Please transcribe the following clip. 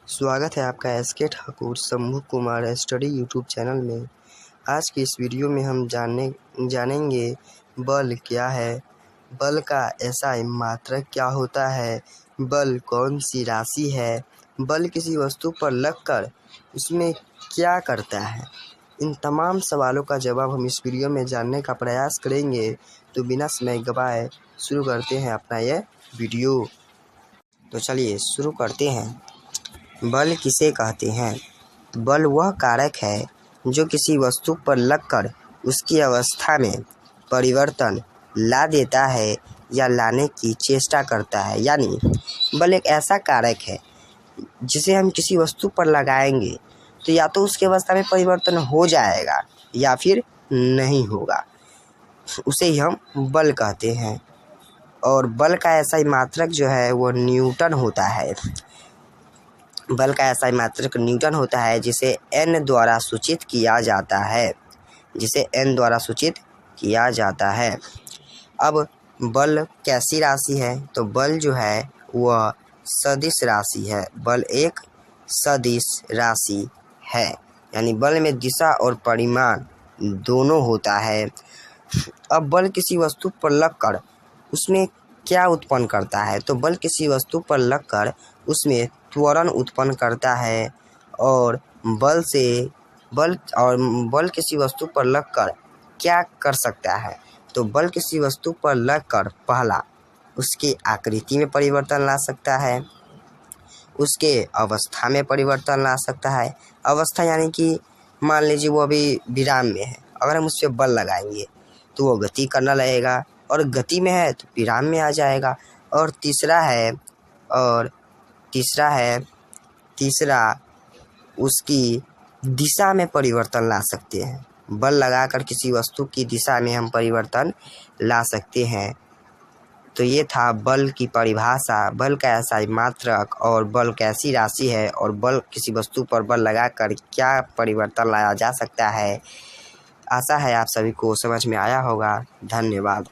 स्वागत है आपका S K Thakur Shambhu Kumar study YouTube channel में। आज की इस वीडियो में हम जानेंगे बल क्या है, बल का SI मात्रक क्या होता है, बल कौन सी राशि है, बल किसी वस्तु पर लगकर उसमें क्या करता है। इन तमाम सवालों का जवाब हम इस वीडियो में जानने का प्रयास करेंगे। तो बिना समय गवाए शुरू करते हैं अपना यह वीडियो। तो चलिए शुरू करते हैं। बल किसे कहते हैं? बल वह कारक है जो किसी वस्तु पर लगकर उसकी अवस्था में परिवर्तन ला देता है या लाने की चेष्टा करता है। यानी बल एक ऐसा कारक है जिसे हम किसी वस्तु पर लगाएंगे तो या तो उसकी अवस्था में परिवर्तन हो जाएगा या फिर नहीं होगा, उसे ही हम बल कहते हैं। और बल का SI मात्रक जो है वो न्यूटन होता है। बल का SI मात्रक न्यूटन होता है जिसे N द्वारा सूचित किया जाता है, अब बल कैसी राशि है? तो बल जो है वह सदिश राशि है। बल एक सदिश राशि है, यानी बल में दिशा और परिमाण दोनों होता है। अब बल किसी वस्तु पर लगकर उसमें क्या उत्पन्न करता है? तो बल किसी वस्तु पर लगकर उसमें त्वरण उत्पन्न करता है। और बल किसी वस्तु पर लगकर क्या कर सकता है? तो बल किसी वस्तु पर लगकर पहला उसकी आकृति में परिवर्तन ला सकता है, उसके अवस्था में परिवर्तन ला सकता है। अवस्था यानी कि मान लीजिए वो अभी विराम में है, अगर हम उस पर बल लगाएंगे तो वो गति करना लगेगा, और गति में है तो विराम में आ जाएगा। और तीसरा उसकी दिशा में परिवर्तन ला सकते हैं। बल लगाकर किसी वस्तु की दिशा में हम परिवर्तन ला सकते हैं। तो ये था बल की परिभाषा, बल का SI मात्रक और बल कैसी राशि है और बल किसी वस्तु पर बल लगाकर क्या परिवर्तन लाया जा सकता है। आशा है आप सभी को समझ में आया होगा। धन्यवाद।